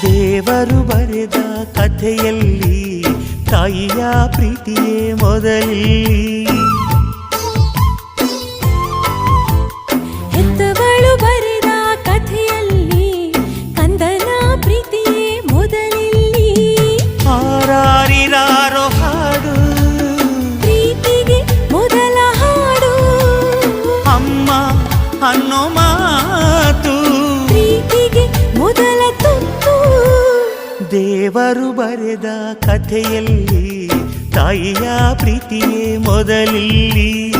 ದೇವರು ಬರೆದ ಕಥೆಯಲ್ಲಿ ತಾಯಿಯ ಪ್ರೀತಿಯೇ ಮೊದಲಿ. ಹೆತ್ತವಳು ಬರೆದ ಕಥೆಯಲ್ಲಿ ಕಂದನ ಪ್ರೀತಿಯೇ ಮೊದಲಿಲ್ಲಿ. ಹಾರಾರಿರಾರೋ ಹಾಡು ಪ್ರೀತಿಗೆ ಮೊದಲ ಹಾಡು. ಅಮ್ಮ ಅನ್ನೋ ಮಾತು ಪ್ರೀತಿಗೆ ಮೊದಲ ತುತ್ತು. ದೇವರು ಬರೆದ ಕಥೆಯಲ್ಲಿ ತಾಯಿಯ ಪ್ರೀತಿಯೇ ಮೊದಲಿಲ್ಲಿ.